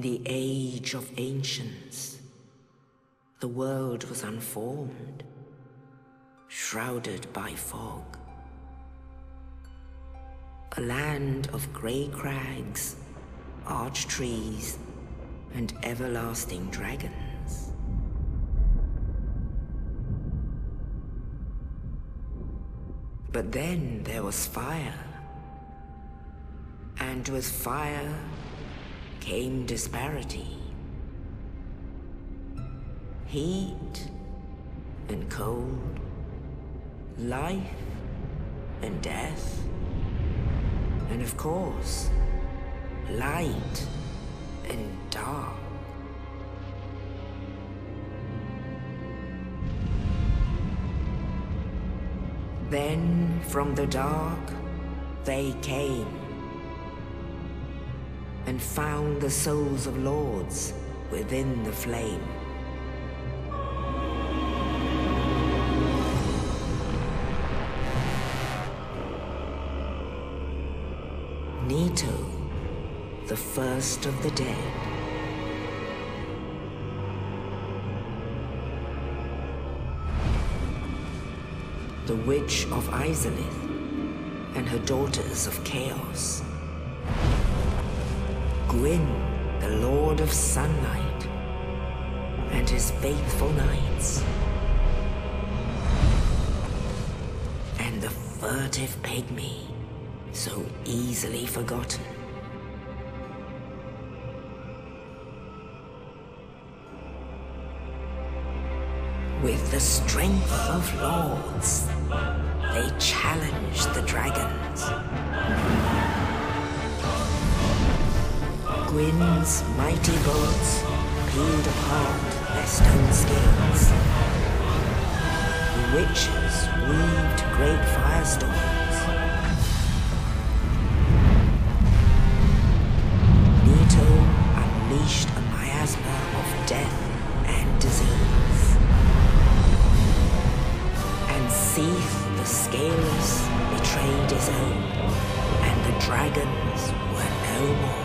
the age of ancients, the world was unformed, shrouded by fog. A land of grey crags, arch trees, and everlasting dragons. But then there was fire, and with fire came disparity. Heat and cold, life and death, and of course, light and dark. Then from the dark they came and found the souls of lords within the flame. Nito, the first of the dead. The Witch of Izalith and her daughters of Chaos. Gwyn, the Lord of Sunlight, and his faithful knights. And the furtive pygmy, so easily forgotten. With the strength of lords, they challenged the dragons. Gwyn's mighty bolts peeled apart their stone scales. The witches weaved great firestorms. Nito unleashed a miasma of death and disease. And Seath the Scaleless betrayed his own, and the dragons were no more.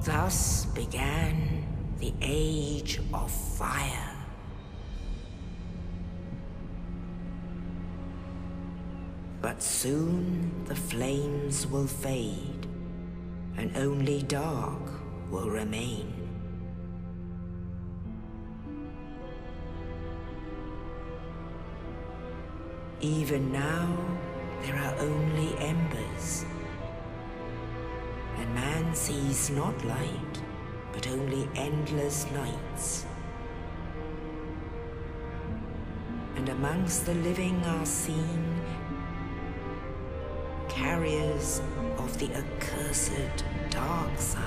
Thus began the Age of Fire. But soon the flames will fade, and only dark will remain. Even now, there are only embers. And man sees not light, but only endless nights. And amongst the living are seen carriers of the accursed dark sign.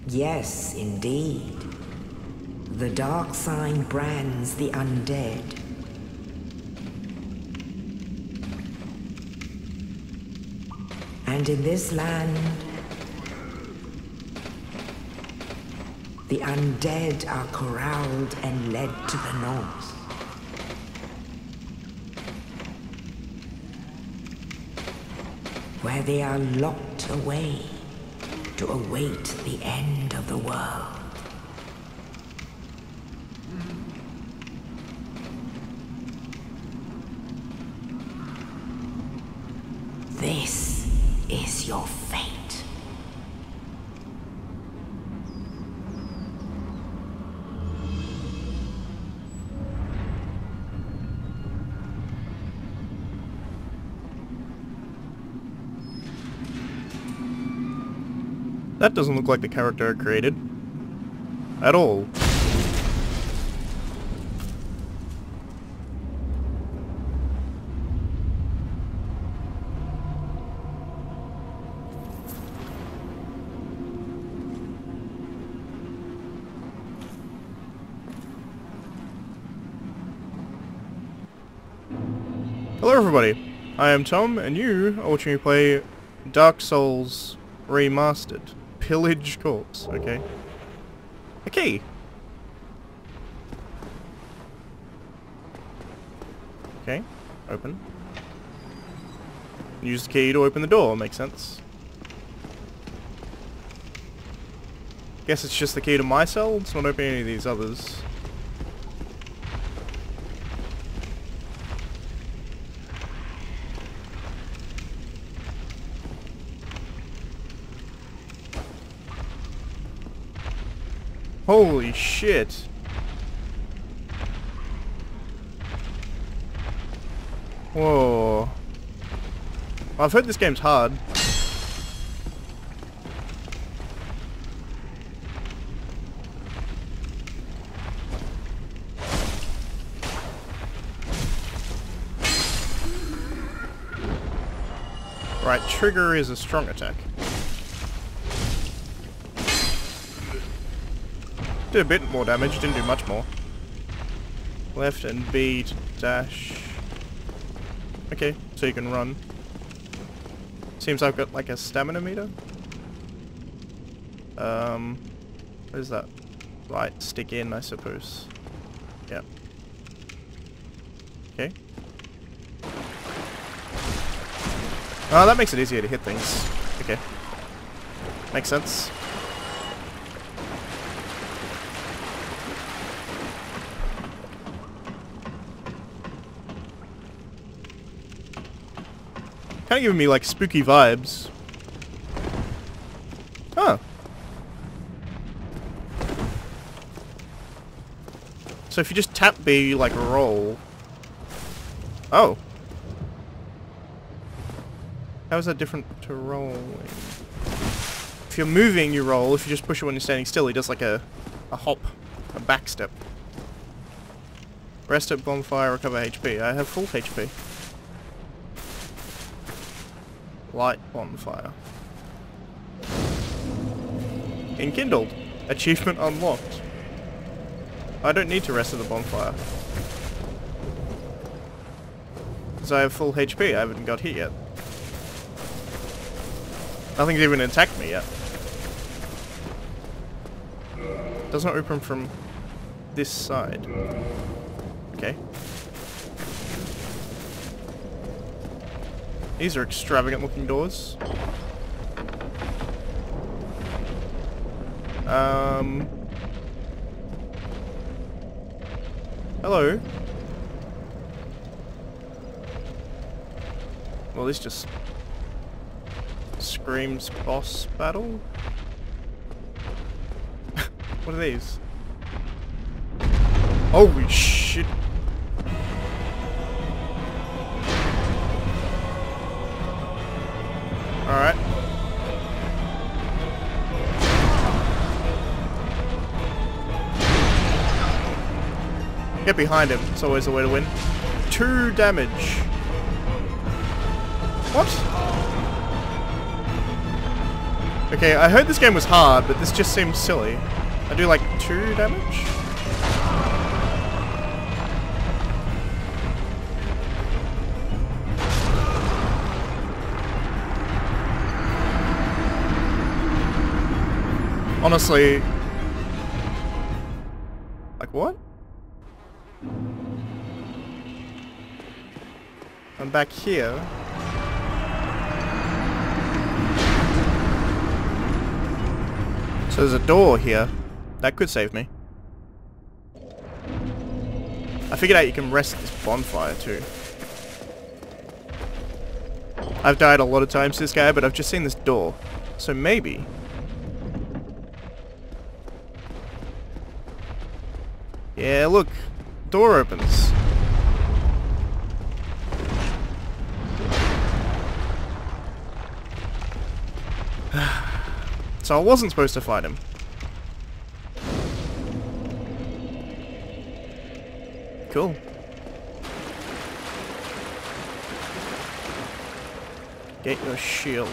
Yes, indeed. The dark sign brands the undead. And in this land, the undead are corralled and led to the north. Where they are locked away to await the end of the world. This is your fate. That doesn't look like the character I created. At all. Hello everybody, I am Tom, and you are watching me play Dark Souls Remastered. Pillage Corpse, okay. A key! Okay, open. Use the key to open the door, makes sense. Guess it's just the key to my cell, it's not opening any of these others. Holy shit. Whoa. I've heard this game's hard. Right, trigger is a strong attack. Did a bit more damage, didn't do much more. Left and B to dash. Okay, so you can run. Seems I've got like a stamina meter. What is that? Right, stick in, I suppose. Yeah. Okay. Oh, that makes it easier to hit things. Okay. Makes sense. Kind of giving me like spooky vibes. Huh. So if you just tap B, you like roll. Oh. How is that different to rolling? If you're moving, you roll. If you just push it when you're standing still, he does like a hop, a back step. Rest at bonfire, recover HP. I have full HP. Light bonfire. Enkindled. Achievement unlocked. I don't need to rest at the bonfire. Because I have full HP, I haven't got hit yet. Nothing's even attacked me yet. Does not open from this side. Okay. These are extravagant looking doors. Hello. Well, this just screams boss battle. What are these? Holy shit. Alright. Get behind him. It's always the way to win. 2 damage. What? Okay, I heard this game was hard, but this just seems silly. I do like 2 damage? Honestly... Like what? I'm back here. So there's a door here. That could save me. I figured out you can rest at this bonfire too. I've died a lot of times to this guy, but I've just seen this door. So maybe... Yeah, look. Door opens. So I wasn't supposed to fight him. Cool. Get your shield.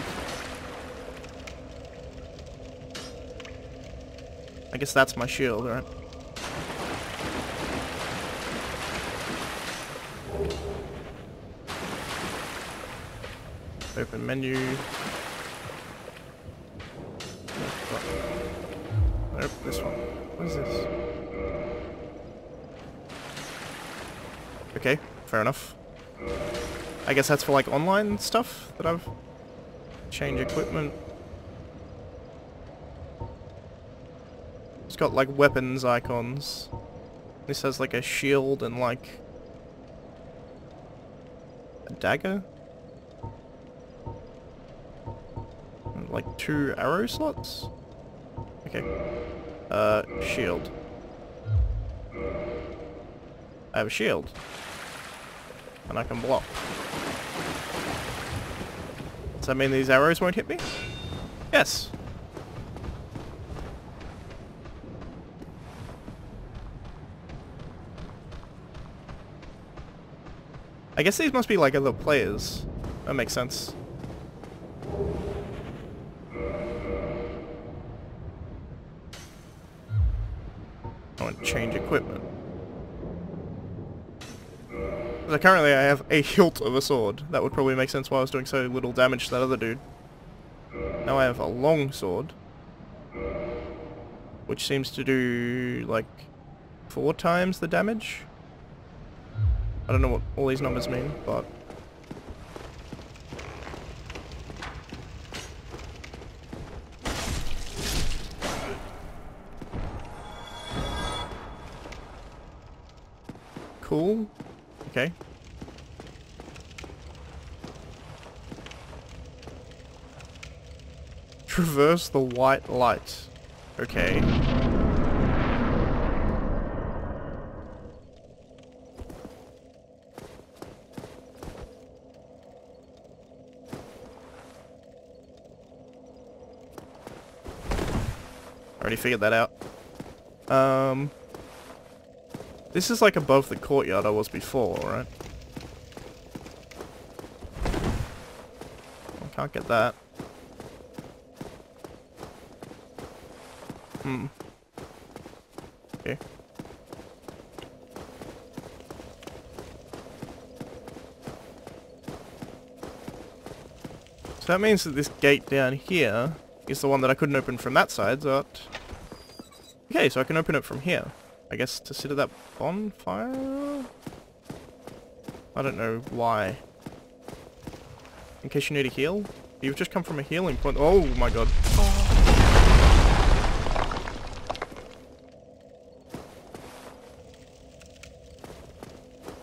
I guess that's my shield, right? Open menu. Nope, this one. What is this? Okay, fair enough. I guess that's for like online stuff that I've... Change equipment. It's got like weapons icons. This has like a shield and like... a dagger? And like 2 arrow slots? Okay. Shield. I have a shield. And I can block. Does that mean these arrows won't hit me? Yes. I guess these must be like other players. That makes sense. I want to change equipment. So currently I have a hilt of a sword. That would probably make sense why I was doing so little damage to that other dude. Now I have a long sword. Which seems to do like 4 times the damage. I don't know what all these numbers mean, but... Cool. Okay. Traverse the white light. Okay. Already figured that out. This is like above the courtyard I was before, right? I can't get that. Okay. So that means that this gate down here is the one that I couldn't open from that side, but... Okay, so I can open it from here. I guess to sit at that bonfire? I don't know why. In case you need a heal? You've just come from a healing point. Oh my god.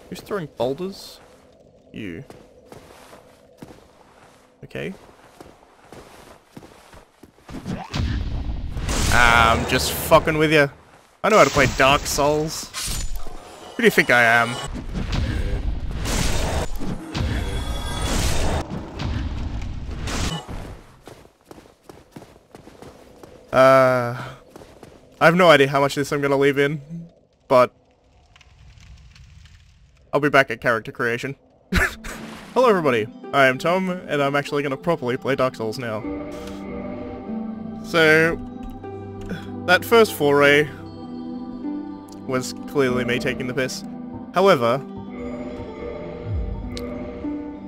Who's throwing boulders? You. Okay. I'm just fucking with you. I know how to play Dark Souls. Who do you think I am? I have no idea how much of this I'm gonna leave in, but I'll be back at character creation. Hello everybody, I am Tom, and I'm actually gonna properly play Dark Souls now. So, that first foray was clearly me taking the piss. However,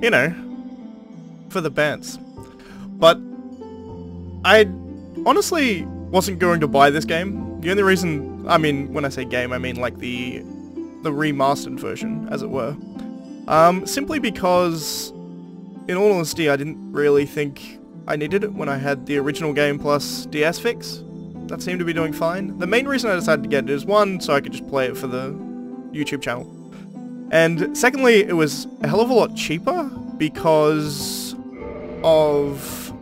you know, for the bands. But I honestly wasn't going to buy this game. The only reason, I mean, when I say game, I mean like the remastered version, as it were. Simply because, in all honesty, I didn't really think I needed it when I had the original game plus DS fix. That seemed to be doing fine. The main reason I decided to get it is, one, so I could just play it for the YouTube channel. And secondly, it was a hell of a lot cheaper because of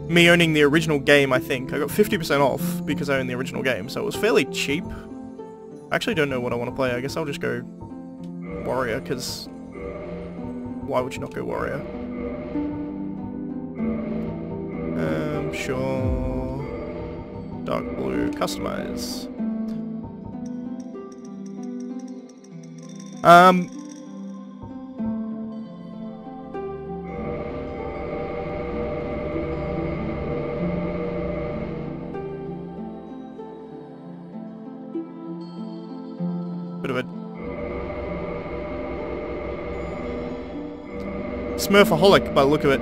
me owning the original game, I think. I got 50% off because I own the original game, so it was fairly cheap. I actually don't know what I want to play. I guess I'll just go warrior, because why would you not go warrior? Sure. Dark blue, customize. Bit of a Smurfaholic by the look of it.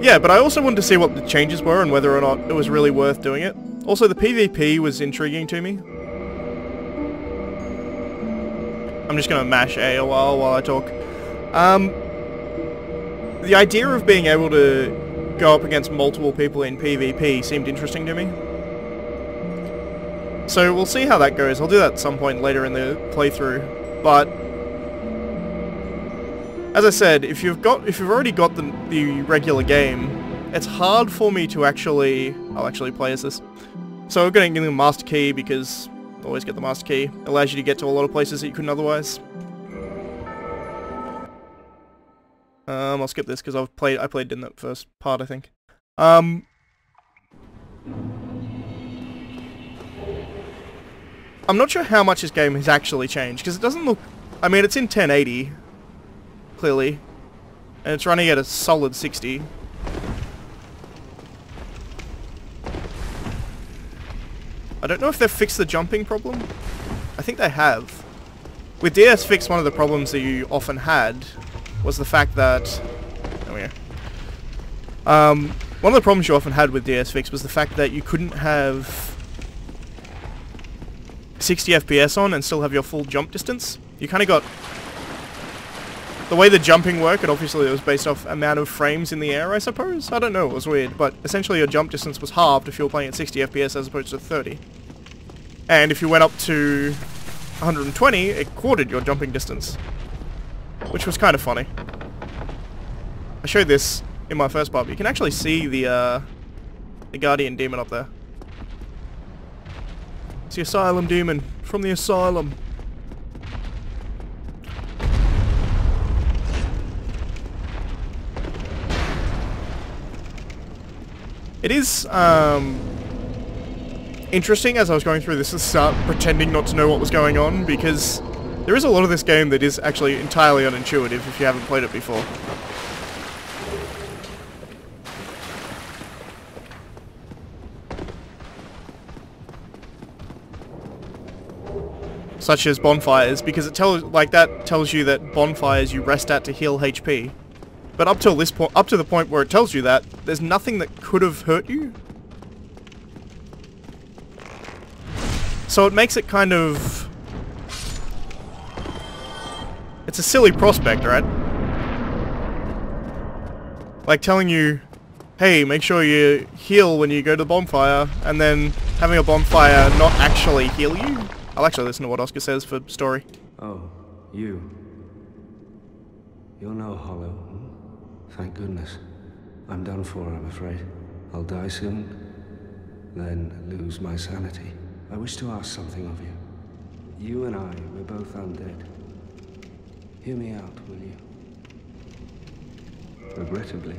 Yeah, but I also wanted to see what the changes were and whether or not it was really worth doing it. Also, the PvP was intriguing to me. I'm just gonna mash A a while I talk. The idea of being able to go up against multiple people in PvP seemed interesting to me. So we'll see how that goes. I'll do that at some point later in the playthrough. But as I said, if you've already got the regular game, it's hard for me to actually... I'll actually play as this. So I'm going to give them a master key because always get the master key. It allows you to get to a lot of places that you couldn't otherwise. I'll skip this because I played in that first part, I think. I'm not sure how much this game has actually changed because it doesn't look... I mean, it's in 1080, clearly, and it's running at a solid 60. I don't know if they've fixed the jumping problem. I think they have. With DS Fix, one of the problems that you often had was the fact that... There we go. One of the problems you often had with DS Fix was the fact that you couldn't have 60 FPS on and still have your full jump distance. You kind of got... The way the jumping worked, and obviously it was based off amount of frames in the air, I suppose? I don't know, it was weird, but essentially your jump distance was halved if you were playing at 60 FPS as opposed to 30. And if you went up to 120, it quartered your jumping distance. Which was kind of funny. I showed this in my first part, but you can actually see the Guardian Demon up there. It's the Asylum Demon from the Asylum. It is interesting as I was going through this to start pretending not to know what was going on, because there is a lot of this game that is actually entirely unintuitive if you haven't played it before. Such as bonfires, because it tells you that bonfires you rest at to heal HP. But up to the point where it tells you that, there's nothing that could have hurt you. So it makes it kind of... It's a silly prospect, right? Like telling you, hey, make sure you heal when you go to the bonfire, and then having a bonfire not actually heal you. I'll actually listen to what Oscar says for story. Oh, you. You're no hollow. Thank goodness. I'm done for, I'm afraid. I'll die soon, then lose my sanity. I wish to ask something of you. You and I, we're both undead. Hear me out, will you? Regrettably,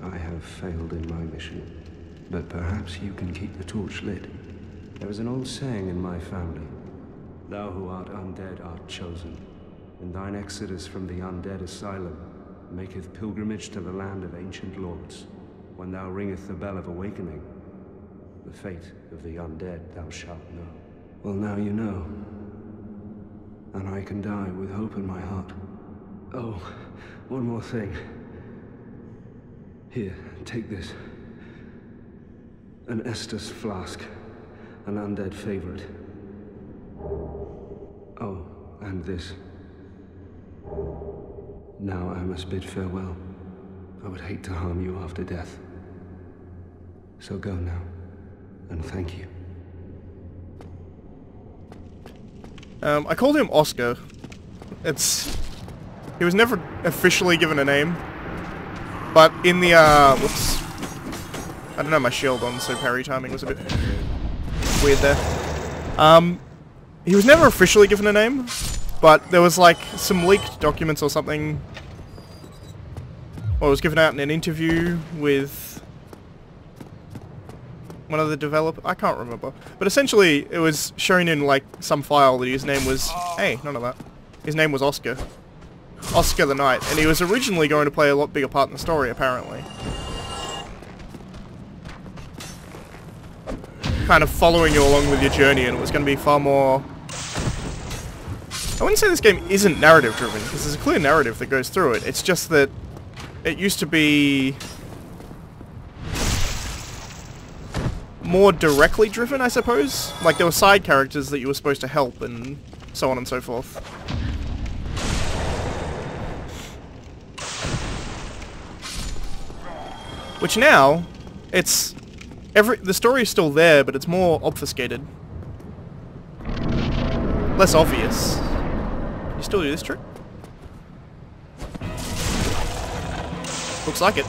I have failed in my mission, but perhaps you can keep the torch lit. There is an old saying in my family. Thou who art undead art chosen, and thine exodus from the undead asylum maketh pilgrimage to the land of ancient lords. When thou ringeth the bell of awakening, the fate of the undead thou shalt know. Well, now you know, and I can die with hope in my heart. Oh, one more thing. Here, take this. An Estus flask, an undead favorite. Oh, and this. Now I must bid farewell. I would hate to harm you after death. So go now, and thank you. I called him Oscar. He was never officially given a name, but in the, whoops. I don't know my shield on, so parry timing was a bit weird there. He was never officially given a name, but there was like some leaked documents or something, or it was given out in an interview with one of the developers. I can't remember, but essentially it was shown in like some file that his name was, hey, none of that. His name was Oscar. Oscar the Knight, and he was originally going to play a lot bigger part in the story, apparently. Kind of following you along with your journey, and it was going to be far more I wouldn't say this game isn't narrative driven, because there's a clear narrative that goes through it. It's just that it used to be more directly driven, I suppose. Like, there were side characters that you were supposed to help, and so on and so forth. Which now, it's... the story is still there, but it's more obfuscated. Less obvious. Can you still do this trick? Looks like it.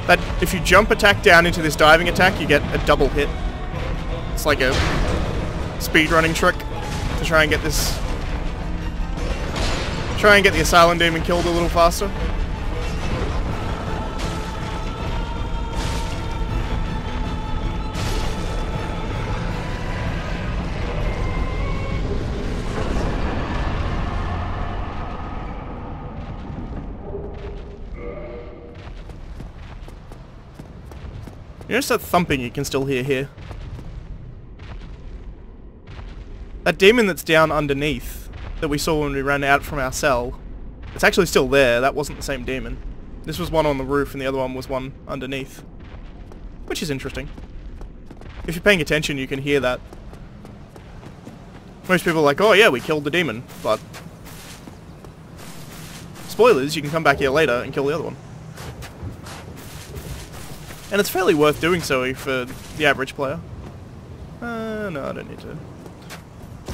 That if you jump attack down into this diving attack, you get a double hit. It's like a speedrunning trick to try and get this... try and get the Asylum demon killed a little faster. You notice that thumping you can still hear here? That demon that's down underneath, that we saw when we ran out from our cell, it's actually still there. That wasn't the same demon. This was one on the roof and the other one was one underneath. Which is interesting. If you're paying attention, you can hear that. Most people are like, oh yeah, we killed the demon, but... spoilers, you can come back here later and kill the other one. And it's fairly worth doing so for the average player. No, I don't need to.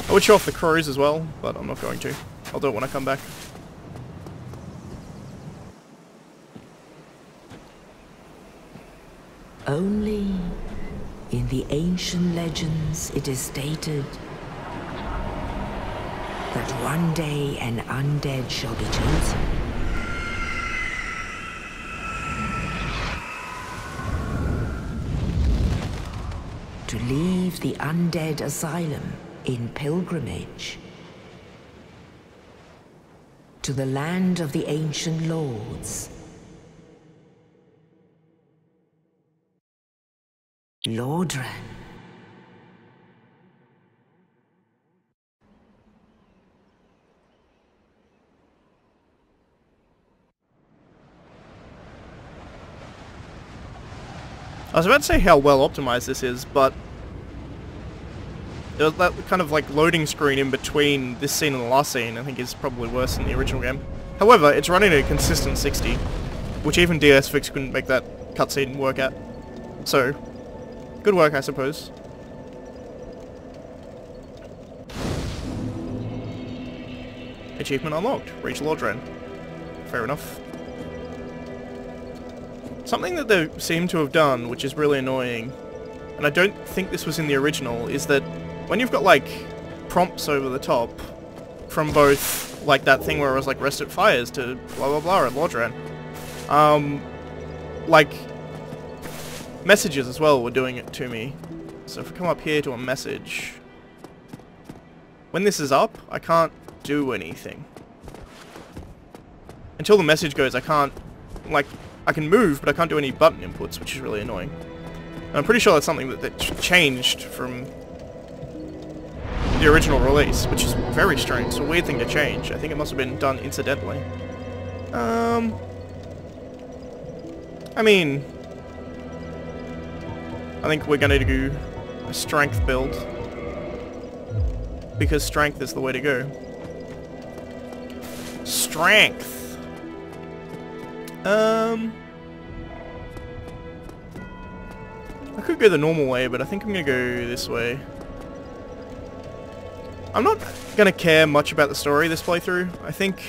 I would show off the crows as well, but I'm not going to. I'll do it when I come back. Only in the ancient legends it is stated that one day an undead shall be chosen. To leave the undead asylum in pilgrimage to the land of the ancient lords. Lordran. I was about to say how well optimized this is, but that kind of like loading screen in between this scene and the last scene I think is probably worse than the original game. However, it's running at a consistent 60, which even DS Fix couldn't make that cutscene work at. So, good work I suppose. Achievement unlocked. Reach Lordran. Fair enough. Something that they seem to have done, which is really annoying, and I don't think this was in the original, is that when you've got like prompts over the top from both like that thing where it was like rest at fires to blah blah blah at Lordran, like messages as well were doing it to me. So if we come up here to a message, when this is up, I can't do anything. Until the message goes, I can't, like, I can move, but I can't do any button inputs, which is really annoying. And I'm pretty sure that's something that changed from the original release, which is very strange. It's a weird thing to change. I think it must have been done incidentally. I mean, I think we're going to do a strength build, because strength is the way to go. Strength! I could go the normal way, but I think I'm going to go this way. I'm not going to care much about the story this playthrough. I think...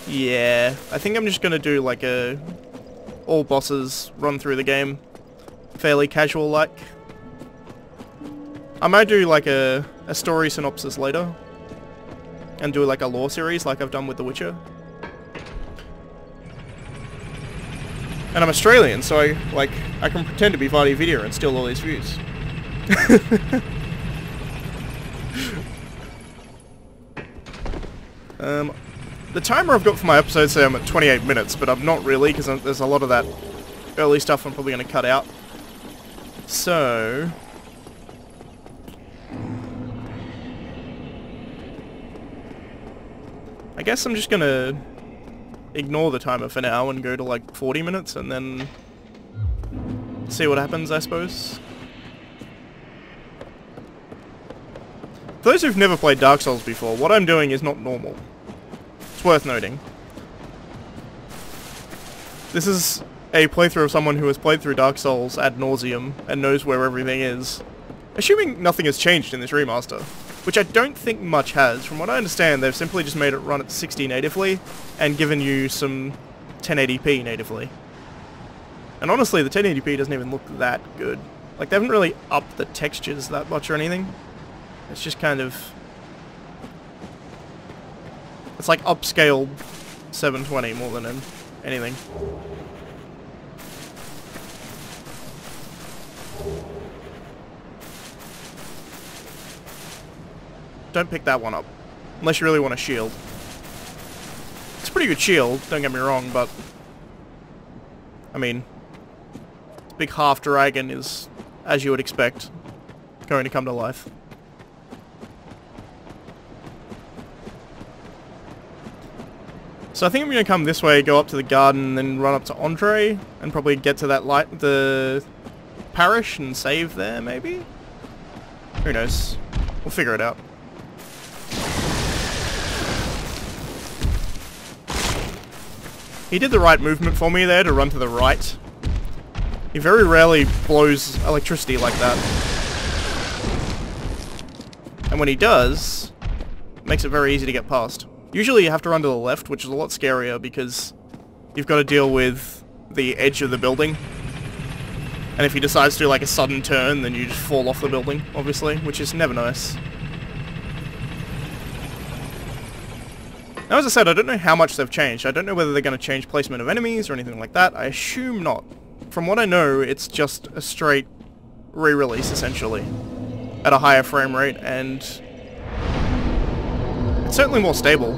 yeah, I think I'm just going to do like a... all bosses run through the game. Fairly casual-like. I might do like a story synopsis later. And do like a lore series like I've done with The Witcher. And I'm Australian, so I can pretend to be Vardy Video and steal all these views. The timer I've got for my episodes say I'm at 28 minutes, but I'm not really, because there's a lot of that early stuff I'm probably going to cut out. So... I guess I'm just gonna ignore the timer for now and go to like 40 minutes and then see what happens, I suppose. For those who've never played Dark Souls before, what I'm doing is not normal. It's worth noting. This is a playthrough of someone who has played through Dark Souls ad nauseum and knows where everything is. Assuming nothing has changed in this remaster, which I don't think much has. From what I understand, they've simply just made it run at 60 natively and given you some 1080p natively. And honestly, the 1080p doesn't even look that good. Like, they haven't really upped the textures that much or anything. It's just kind of... It's like upscaled 720 more than anything. Don't pick that one up. Unless you really want a shield. It's a pretty good shield, don't get me wrong, but... I mean... Big half dragon is, as you would expect, going to come to life. So I think I'm going to come this way, go up to the garden, and then run up to Andre, and probably get to that the parish and save there, maybe? Who knows? We'll figure it out. He did the right movement for me there to run to the right. He very rarely blows electricity like that. And when he does, it makes it very easy to get past. Usually you have to run to the left, which is a lot scarier because you've got to deal with the edge of the building. And if he decides to do like a sudden turn, then you just fall off the building, obviously, which is never nice. Now, as I said, I don't know how much they've changed. I don't know whether they're going to change placement of enemies or anything like that. I assume not. From what I know, it's just a straight re-release, essentially, at a higher frame rate, and it's certainly more stable.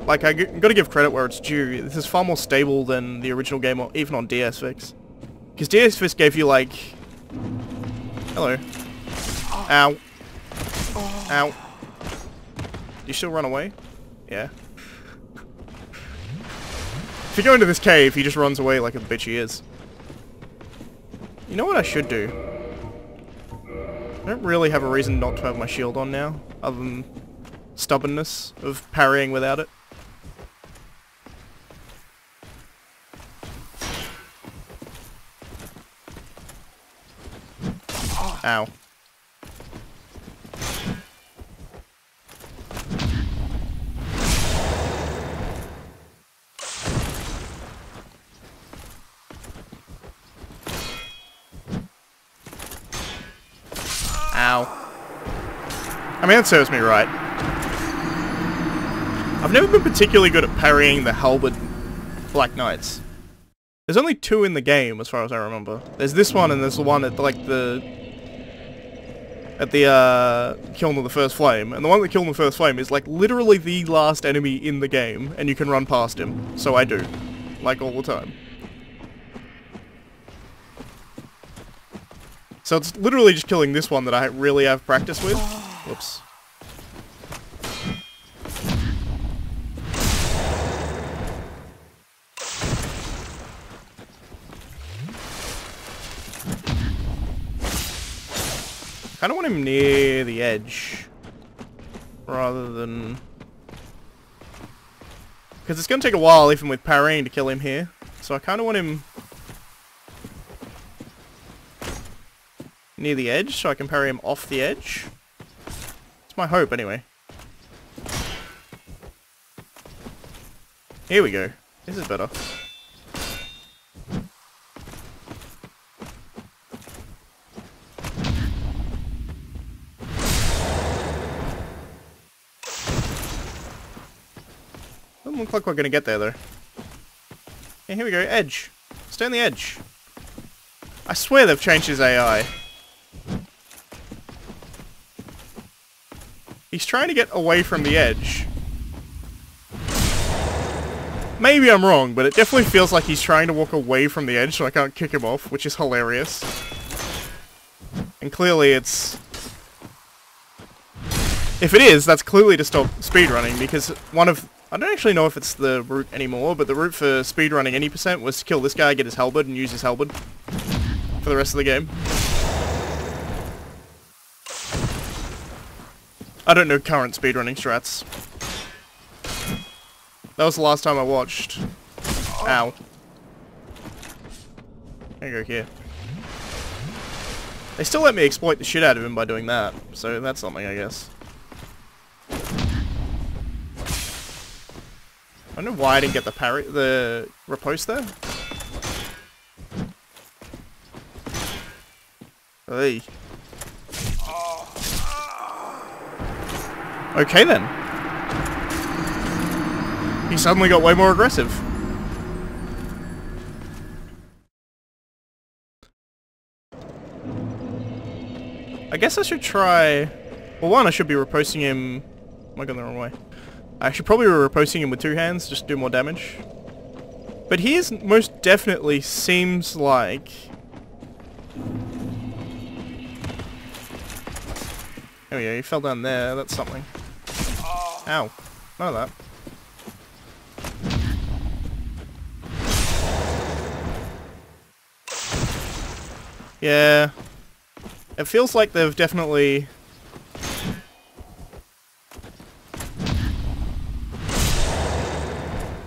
Like, I gotta give credit where it's due. This is far more stable than the original game, or even on DS Fix. Because DS Fix gave you, like... Hello. Ow. Ow. Do you still run away? Yeah. If you go into this cave, he just runs away like a bitch he is. You know what I should do? I don't really have a reason not to have my shield on now, other than stubbornness of parrying without it. Ow. Ow. I mean, that serves me right. I've never been particularly good at parrying the halberd Black Knights. There's only two in the game, as far as I remember. There's this one, and there's the one at, like, the Kiln of the First Flame. And the one at the Kiln of the First Flame is, like, literally the last enemy in the game, and you can run past him. So I do. Like, all the time. So it's literally just killing this one that I really have practice with. Whoops. I don't want him near the edge. Rather than... Because it's going to take a while, even with parrying, to kill him here. So I kind of want him... near the edge, so I can parry him off the edge. It's my hope, anyway. Here we go. This is better. Doesn't look like we're gonna get there, though. Yeah, here we go. Edge. Stay on the edge. I swear they've changed his AI. He's trying to get away from the edge. Maybe I'm wrong, but it definitely feels like he's trying to walk away from the edge so I can't kick him off, which is hilarious. And clearly it's... If it is, that's clearly to stop speedrunning, because one of I don't actually know if it's the route anymore, but the route for speedrunning any percent was to kill this guy, get his halberd, and use his halberd for the rest of the game. I don't know current speedrunning strats. That was the last time I watched. Ow. There you go, here. They still let me exploit the shit out of him by doing that, so that's something, I guess. I don't know why I didn't get the riposte there. Hey. Okay then. He suddenly got way more aggressive. I guess I should try... Well, one, I should be riposting him... Am I going the wrong way? I should probably be riposting him with two hands, just to do more damage. But he is most definitely seems like... Oh yeah, he fell down there, that's something. Ow. None of that. Yeah. It feels like they've definitely...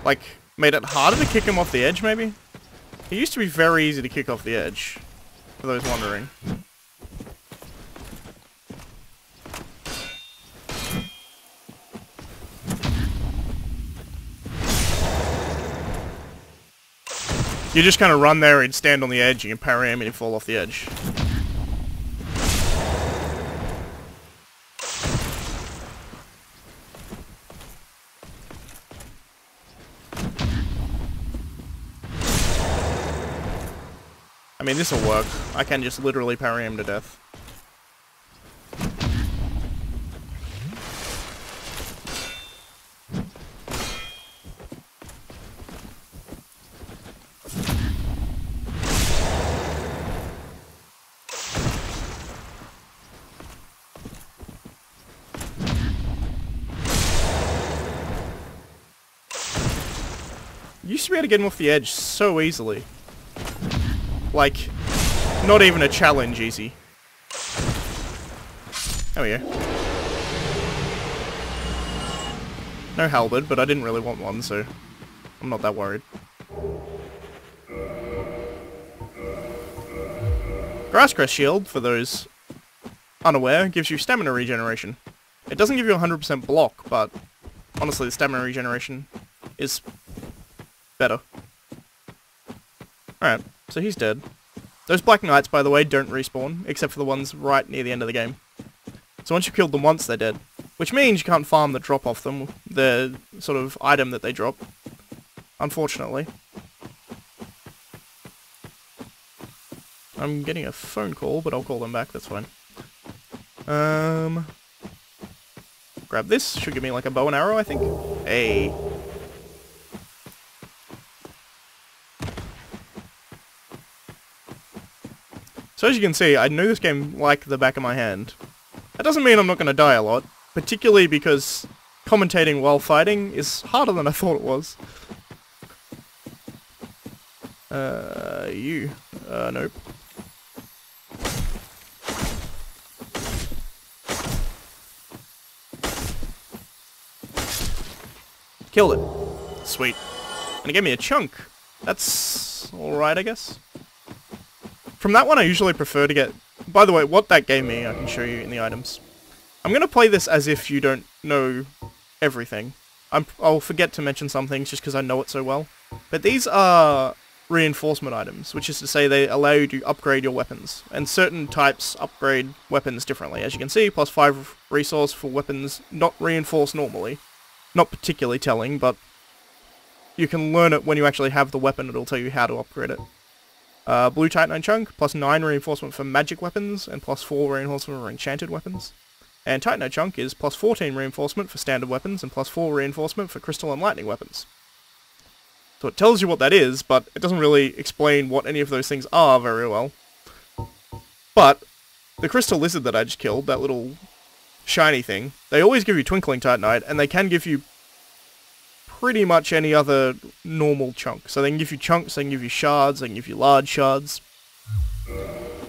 like, made it harder to kick him off the edge, maybe? It used to be very easy to kick off the edge, for those wondering. You just kind of run there and stand on the edge, you can parry him and you fall off the edge. I mean, this'll work. I can just literally parry him to death. Used to be able to get him off the edge so easily. Like, not even a challenge easy. There we go. No halberd, but I didn't really want one, so I'm not that worried. Grasscrest Shield, for those unaware, gives you stamina regeneration. It doesn't give you 100% block, but honestly the stamina regeneration is better. Alright, so he's dead. Those Black Knights, by the way, don't respawn, except for the ones right near the end of the game. So once you've killed them once, they're dead. Which means you can't farm the drop off them, the sort of item that they drop. Unfortunately. I'm getting a phone call, but I'll call them back, that's fine. Grab this, should give me like a bow and arrow, I think. Hey. So as you can see, I know this game like the back of my hand. That doesn't mean I'm not going to die a lot, particularly because commentating while fighting is harder than I thought it was. Nope. Killed it. Sweet. And it gave me a chunk. That's alright, I guess. From that one, I usually prefer to get... By the way, what that gave me, I can show you in the items. I'm going to play this as if you don't know everything. I'll forget to mention some things just because I know it so well. But these are reinforcement items, which is to say they allow you to upgrade your weapons. And certain types upgrade weapons differently. As you can see, plus 5 resource for weapons not reinforced normally. Not particularly telling, but you can learn it when you actually have the weapon. It'll tell you how to upgrade it. Blue Titanite Chunk, plus 9 reinforcement for magic weapons, and plus 4 reinforcement for enchanted weapons. And Titanite Chunk is plus 14 reinforcement for standard weapons, and plus 4 reinforcement for crystal and lightning weapons. So it tells you what that is, but it doesn't really explain what any of those things are very well. But, the crystal lizard that I just killed, that little shiny thing, they always give you Twinkling Titanite, and they can give you pretty much any other normal chunk. So they can give you chunks, they can give you shards, they can give you large shards.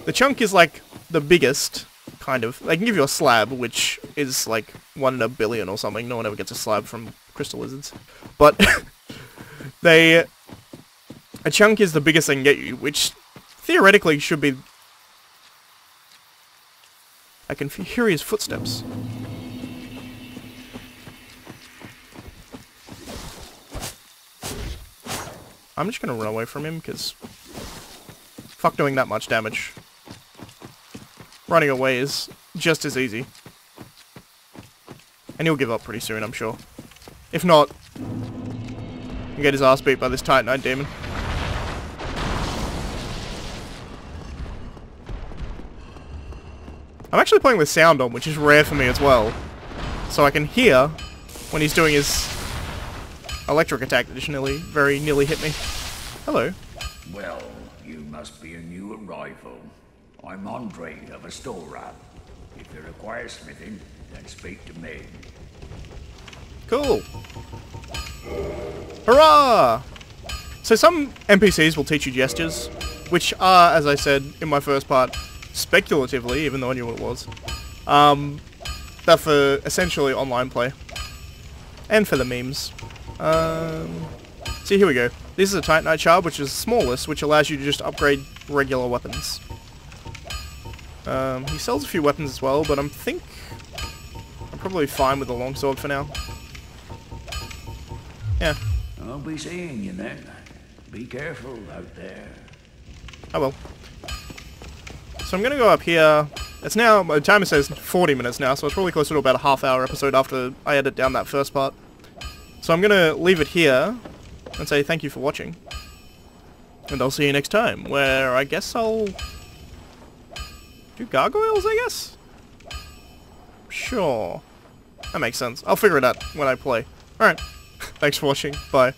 The chunk is like the biggest, kind of. They can give you a slab, which is like 1 in a billion or something. No one ever gets a slab from crystal lizards. But a chunk is the biggest they can get you, which theoretically should be... I can hear his footsteps. I'm just gonna run away from him, because... fuck doing that much damage. Running away is just as easy. And he'll give up pretty soon, I'm sure. If not, he'll get his ass beat by this Titanite demon. I'm actually playing with sound on, which is rare for me as well. So I can hear when he's doing his electric attack that just very nearly hit me. Hello. Well, you must be a new arrival. I'm Andre of Astora. If you require smithing, then speak to me. Cool. Hurrah! So some NPCs will teach you gestures, which are, as I said in my first part, speculatively, even though I knew what it was. They're for essentially online play. And for the memes. See, here we go. This is a Titanite shard, which is the smallest, which allows you to just upgrade regular weapons. He sells a few weapons as well, but I'm probably fine with the longsword for now. Yeah. I'll be seeing you then. Be careful out there. I will. So I'm gonna go up here. It's now, my timer says 40 minutes now, so it's probably closer to about a half-hour episode after I edit down that first part. So I'm gonna leave it here and say thank you for watching. And I'll see you next time, where I guess I'll do gargoyles, I guess? Sure. That makes sense. I'll figure it out when I play. Alright. Thanks for watching. Bye.